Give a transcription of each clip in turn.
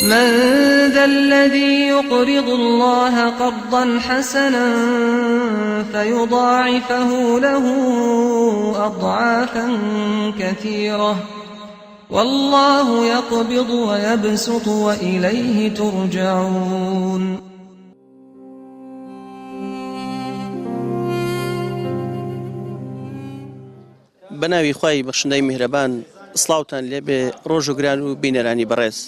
من ذا الذي يقرض الله قرضا حسنا فيضاعفه له أضعافا كثيرة والله يقبض ويبسط وإليه ترجعون. بناوی خوای بەخشندەی میهرەبان سڵاوتان لێبێ ڕۆژ و گران و بینەرانی بەڕێز.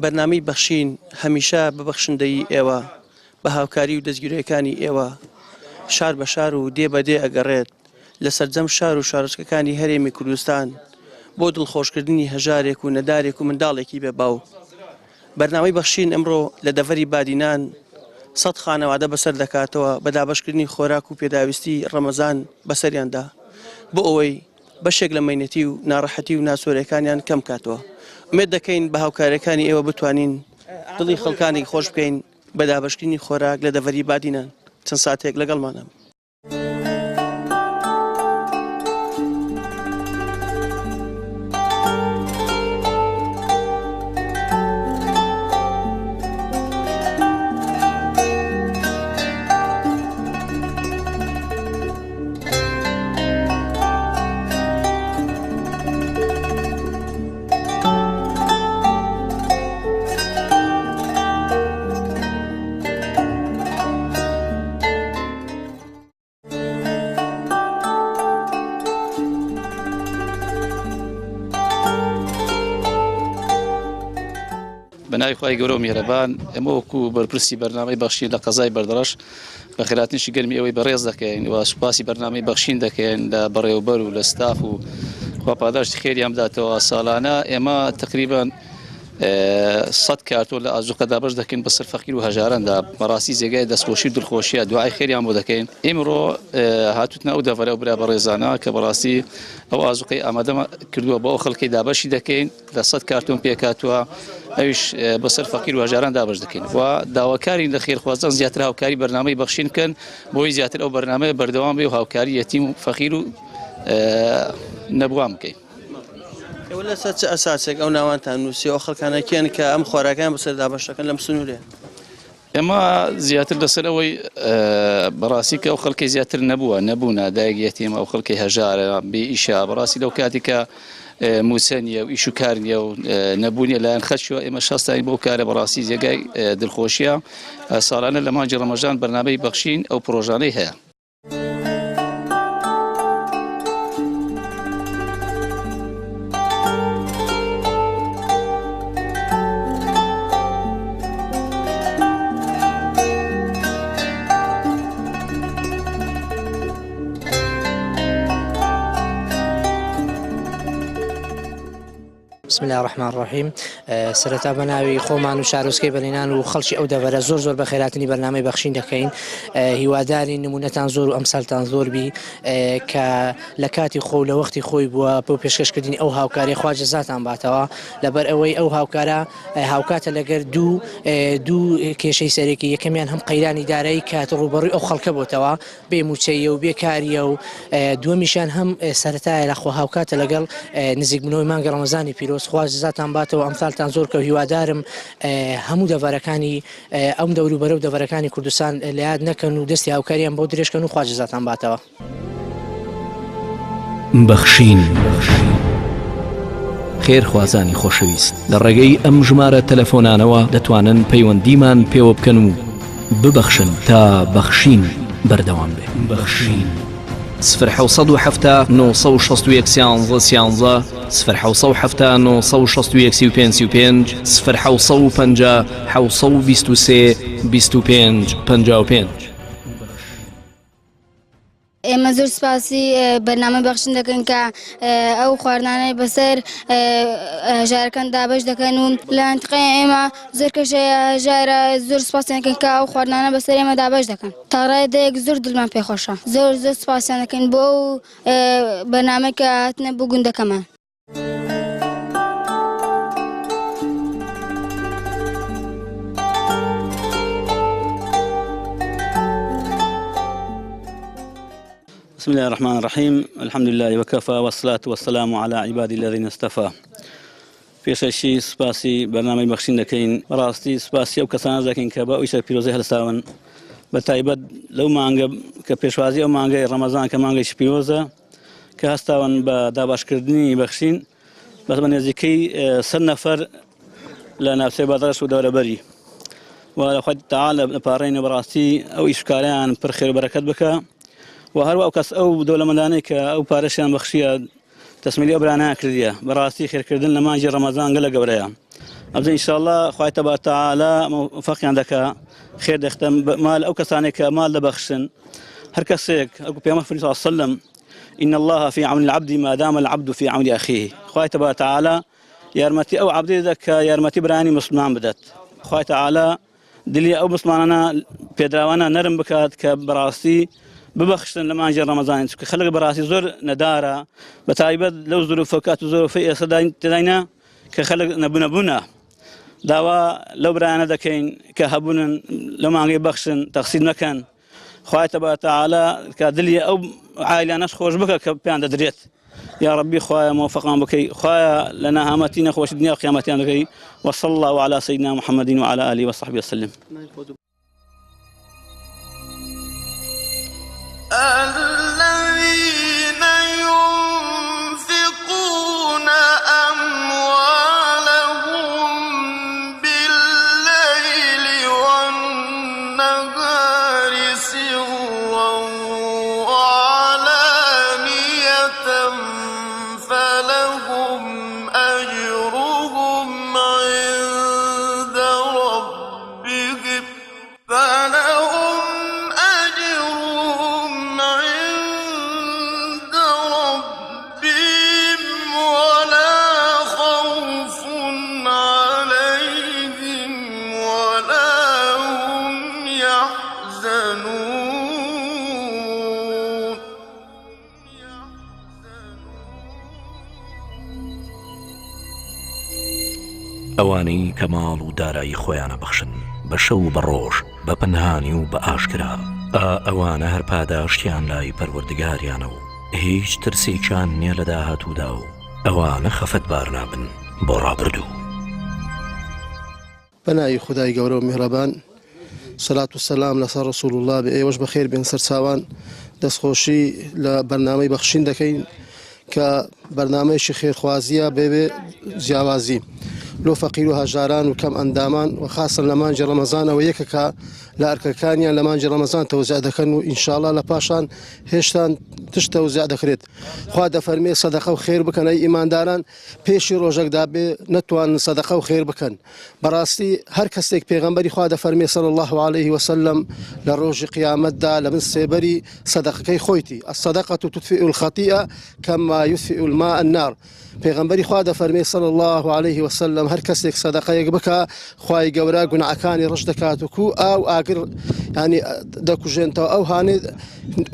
بەرنامەی بەخشین هەمیشە بە بەخشندەی ئێوە بە هاوکاری و دەستگیرەکانی ئێوە شار بە شار و دێ بەدێ ئەگەڕێت لە سەرجەم شار و شارچکەکانی هەرێمی کوردستان بۆ دڵخۆشکردنی هەژارێک و نەدارێک و منداڵێکی بێ باو. بەرنامەی بەخشین ئەمڕۆ لە دەڤەری بادینان 100 خانەوادە بەسەر دەکاتەوە بە دابەشکردنی خۆراک و پێداویستی ڕەمەزان بەسەریاندا بۆ ئەوەی بەشێک لە مەینەتی و ناڕەحەتی و ناسۆرەکانیان کەم کاتەوە. ئومێد دەکەین بە هاوکارەکانی ئێوە بتوانین دڵی خەڵکانی خۆش بکەین بە دابەشکردنی خۆراک لە دەڤەری بادینان. چەند ساتێک لەگەڵمانە. بنای خوای گەورە و میهرەبان ئێمە وەکو بەرپرسی بەرنامەی بەخشین لە قەزای بەردەڕەش بە خێراتنیشی گەرمی ئەوەی بەڕێز دەکەین و سوپاسی بەرنامەی بەخشین دەکەین لە بەڕێوەبەر و لە ستاف و خوا پاداشتی خێریان بداتەوە. ساڵانە ئێمە تقریبان 100 کارتۆ لە ئازوقە دابەش دەکەین بە سەر فەقیر و هەژاراندا بەڕاستی جێگای دەستخۆشی و دڵخۆشیە دوعای خێریان بۆ دەکەین. ئێمڕۆ هاتووتنە ئەو دەڤەرە و برا بەڕێزانە کە بەڕاستی ئەو ئازوقەی ئامادە کردووە بە ئەو خەڵکی دابەشی دەکەین لە 100 کارتۆن پێکاتوە ئەویش بەسەر فەقیر و هەژاران دابەش دەکەین و داواکارین لە خێرخوازان زیاتر هاوکاری بەرنامەی بەخشین بکەن بۆی زیاتر ئەو بەرنامەیە بەردەوام بێ و هاوکاری یەتیم و فەقیر و نەبووان بکەین. ئێوە لەسەر چ ئەساسێک ئەو ناوانتان نووسیەوە خەڵکانەکەن کە ئەم خۆراکان بەسەر دابەشەکەن لەم سنوورێ؟ ئێمە زیاتر لەسەر ئەوەی بەڕاستی کە ئەو خەڵکی زیاتر نەبووە دایک یەتیم ئەو خەڵکی هەژارە بێ ئیشە بەڕاستی لەو کاتی کە موسەنیە و ئیش و کار نیە و نەبوونیە لایەن خەشیوە ئێمە شەستانی بۆ کارە بەڕاستی جێگای دڵخۆشیە. ساڵانە لە مانگی ڕەمەژان بەرنامەی بەخشین ئەو پرۆژانەی هەیە. بسم الله الرحمن الرحیم. سەرەتا بەناوی خۆمان و شارۆچکەی بەرینان و خەڵکی ئەو دەڤەرە زۆر بە خێراتنی بەرنامەی بەخشین دەکەین. هیواداری نمونەتان زۆر و ئەمساڵتان زۆر بی کە لە کاتی خۆ لە وەختی خۆی بووە بۆ پێشکەشکردنی ئەو هاوکاری خوا جەزاتان باتەوە لەبەر ئەوەی ئەو هاوکارە هاوکاتە لەگەر دوو کێشەی سەرێکی یەکەمیان هەم قەیرانی دارایی کات ڕوبەڕووی ئەو خەڵکە بۆتەوە بێ موچەیە و بێکاریە و دووەمیشان هەم سەرەتایە لەخۆ هاوکاتە لەگەڵ نزیکبوونەوەی مانگە ڕەمەزانی پیرۆز خوا جەزاتان باتەوە ئەمثالتان زۆر کە هیوادارم هەموو دەڤەرەکانی ئەم دەوروبەرە و دەڤەرەکانی کوردستان لە یاد نەکەن و دەستی هاوکاریان بۆ درێژکەن و خوا جەزاتان باتەوە. بەخشین خێرخوازانی خۆشەویست لە ڕێگەی ئەم ژمارە تەلەفۆنانەوە دەتوانن پەیوەندیمان پێوە بکەن و ببەخشن تا بەخشین بەردەوام بێ. بەخشین 0770 961 11 0770 961 35 0750 723 25 55. ئێمە زۆر سپاسی بەرنامە بەخشین دەکەن کە ئەو خواردانەی بەسەر ژارەکان دابەش دەکەن و لە منتیقەی ئێمە زۆر کەشەیە ژارە زۆر سپاسیان دەکەن کە ئەو خواردانە بەسەر ئێمە دابەش دەکەن. تا ڕێدەیەک زۆر دڵمان پێخۆشە. زۆر سپاسیان دەکەن بۆ ئەو بەرنامەی کە هاتنە بۆ گوندەکەمان. بسم الله الرحمن الرحيم. الحمد لله وكفى والصلاة والسلام على عبادي الذين اصطفى. پێشەشی سوپاسی بەرنامەی بەخشین دەکەین ڕاستی سوپاسی ئەو کەسانە دەکەین کە بە ئەوی سەر پیرۆزەی هەڵساون بە تایبەت لەو مانگە کە پێشوازی ئەو مانگەی ڕەمەزان کە مانگەی پیرۆزە کە هەستاون بە داباشکردنی بەخشین بە نێزیکەی 100 نەفەر لە ناوچەی بەدرەش و دەورەبەری و لەخوای تەعالە لەپارڕینە بەڕاستی ئەو ئیشکاریان پڕ خێر و بەرەکەت بکە و هەروە ئەو کەس ئەو دەوڵەمەندانەی کە ئەو پارەشیان بەخشیە تەسمیلی ئەو برانە کردیە بەڕاستی خێرکردن لە مانجی ڕەمەزان گەلە گەورەیە ئەبزە ئینشاءالله خوای تەبارەک و تەعالە موفقیان دەکا خێر دەختە مال ئەو کەسانێک کە مال دەبەخشن هەر کەسێک ئەو پێغەمبەر صلی الله علیه وسلم إن الله في عون العبد ما دام العبد في عون أخيه خوای تەبارەک و تەعالە یارمەتی ئەو عەبدی دەکا یارمەتی برانی مسلمان بدات خوای تەعالە دلی ئەو مسلمانانە پێدراوانە نەرم بکات کە بەڕاستی ببەخشن لە مانجی ڕەمەزان چونکە خەڵک بەڕاستی زۆر نەدارە بە تایبەت لەو زروفەکات و زۆرفەی ئێستا تێداینە کە خەڵک نەبوونە داوا لەو برایانە دەکەین کە هەبوونن لە مانگەی بەخشن تەقسیر نەکەن خوای تەبارەک و تەعالە کە دلی ئەو عایلانەش خۆش بکە کە پێیان دەدرێت يا ربي خويا موفقان بكي خويا لنا هامتين خوش الدنيا وقيامتين بكي وصلى الله على سيدنا محمد وعلى آله وصحبه وسلم الذين ينفقون أموالهم بالليل والنهار سرا وعلانية فلهم أجرهم عند ربهم ولا خوف عليهم ولا هم يحزنون ئەوانەی کە ماڵ و دارایی خۆیانە بەخشن بە شەو و بە ڕۆژ بە پەنهانی و بە ئاشکرا ئەوانە هەر پاداشتیان لای پەروەردگاریانە و هیچ ترسێکیان نییە لە داهاتوودا و ئەوانە خەفەتبار نابن بۆ ڕابردوو. بەناوی خودای گەورە و میهرەبان سەلات و سەلام لەسەر ڕەسوول الله بێ ئێوەش بەخێر بێن سەر چاوان دەستخۆشی لە بەرنامەی بەخشین دەکەین کە بەرنامەیەکی خێرخوازیە بێبێ جیاوازی لۆ فەقیر و هەژاران و کەم ئەندامان و خاصن لە مانجی ڕەمەزانەوە یەکەکە لە ئەرکەکانیان لە مانجی ڕەمەزان تەوزیع دەکەن و ئینشاءالله لە پاشان هێشتان تشت تەوزیع دەکرێت خوا دەفەرمێ سەدەقە و خێر بکەن ئەی ئیمانداران پێشی ڕۆژێکدا بێ نەتوانن سەدەقە و خێر بکەن بەڕاستی هەر کەسێک پێغەمبەری خوا دەفەرمێ صلی الله عليه وسلم لە ڕۆژی قیامەتدا لە من سێبەری سەدەقەکەی خۆیتی الصدقة تطفئ الخطيئة كما يطفئ الماء النار پێغەمبەری خوا دەفەرمێ صلی الله عليه وسلم هەر کەسێک سەدەقەیەک بکە خوای گەورە گوناحەکانی ڕەش دەکات و ئاو ئاگر ینی دەکوژێنەوە ئەو هانێ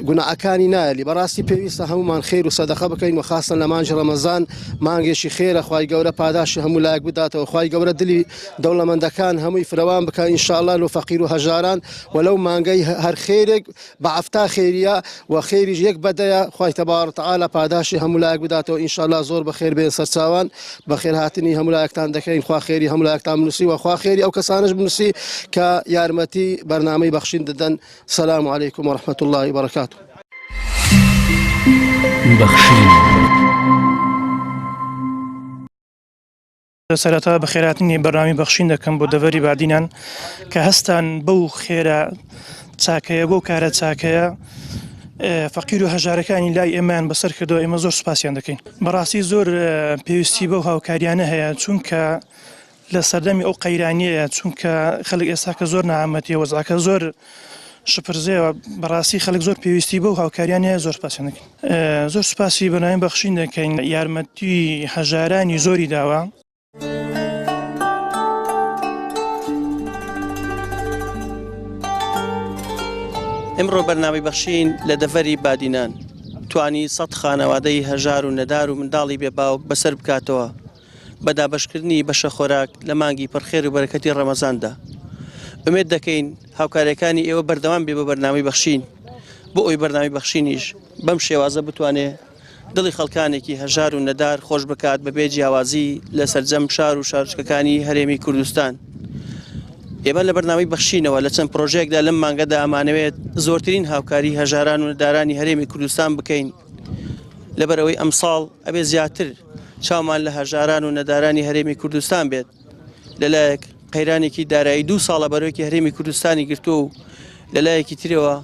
گوناحەکانی نایەلی بەڕاستی پێویستە هەمومان خێر و سەدەقە بکەین و خاصن لە مانجی ڕەمەزان مانگێکی خێرە خوای گەورە پاداشی هەموو لایەک بداتەوە خوای گەورە دلی دەوڵەمەندەکان هەمووی فراوان بکە ئینشاءالله لە فەقیر و هەژاران وەلەو مانگەی هەر خێرێک بە عەفتا خێریە و خێریش یەک بەدەیە خوای تەبارەک و تەعالە پاداشی هەموو لایەک بداتەوە ئینشاءالله زۆر بەخێر بێن سەر چاوان بەخێر هاتنی هەموو لایەکتان دەکەین خوا خێری هەموو لایەکتان بنووسی و خوا خێری ئەو کەسانش بنووسی کە یارمەتی بەرنامەی بەخشین دەدەن سەلام عەلەیکوم وەڕەحمەت الله وبەرەکاتوه بەخشین سەرەتا بەخێرهاتنی بەرنامی بەخشین دەکەم بۆ دەڤەری بادینان کە هەستان بەو خێرە چاکەیە بۆ کارە چاکەیە فەقیر و هەژارەکانی لای ئێمان بەسەر کردەوە ئێمە زۆر سوپاسیان دەکەین بەڕاستی زۆر پێویستی بەو هاوکاریانە هەیە چونکە لە سەردەمی ئەو قەیرانیەیە چونکە خەڵک ئێستا کە زۆر نەهامەتیە وەزعەکە زۆر شپرزەوە بەڕاستی خەڵک زۆر پێویستی بەو هاوکاریان هەیە زۆر سوپاسیان دەکەین زۆر سوپاسی بەنامی بەخشین دەکەین یارمەتی هەژارانی زۆری داوە ئەمڕۆ بەرنامەی بەخشین لە دەڤەری بادینان توانی 100 خانەوادەی هەژار و نەدار و منداڵی بێباوک بەسەر بکاتەوە بە دابەشکردنی بەشە خۆراک لە مانگی پڕخێر و بەرەکەتی ڕەمەزاندا ئومێد دەکەین هاوکارەکانی ئێوە بەردەوام بێ بە بەرنامەی بەخشین بۆ ئەوی بەرنامەی بەخشینیش بەم شێوازە بتوانێت دڵی خەڵکانێکی هەژار و نەدار خۆش بکات بەبێ جیاوازی لە سەرجەم شار و شارچکەکانی هەرێمی کوردستان. ئێمە لە بەرنامەی بەخشینەوە لە چەند پرۆژێکدا لەم مانگەدا ئەمانەوێت زۆرترین هاوکاری هەژاران و نەدارانی هەرێمی کوردستان بکەین لەبەرەوەی ئەمساڵ ئەبێ زیاتر چاومان لە هەژاران و نەدارانی هەرێمی کوردستان بێت. لەلایەک قەیرانێکی دارایی 2 ساڵە بەرەوەیەکی هەرێمی کوردستانی گرتووە و لەلایەکی ترەوە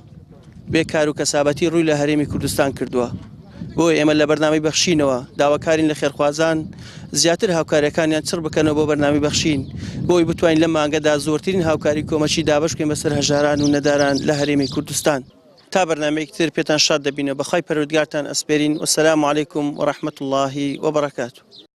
بێکار و کەسابەتی ڕووی لە هەرێمی کوردستان کردووە. بۆی ئێمە لە بەرنامەی بەخشینەوە داواکارین لە خێرخوازان زیاتر هاوکاریەکانیان چڕ بکەنەوە بۆ بەرنامەی بەخشین بۆی بتوانین لە مانگەدا زۆرترین هاوکاری کۆمەچی دابش بکەین بەسەر هەژاران و نەداران لە هەرێمی کوردستان. تا بەرنامەیەکی تر پێتان شاد دەبینە بەخوای پەروەردگارتان ئەسپێرین. وەسەلام عەلەیکوم وەڕەحمەتوڵڵاهی وەبەرەکاتوه.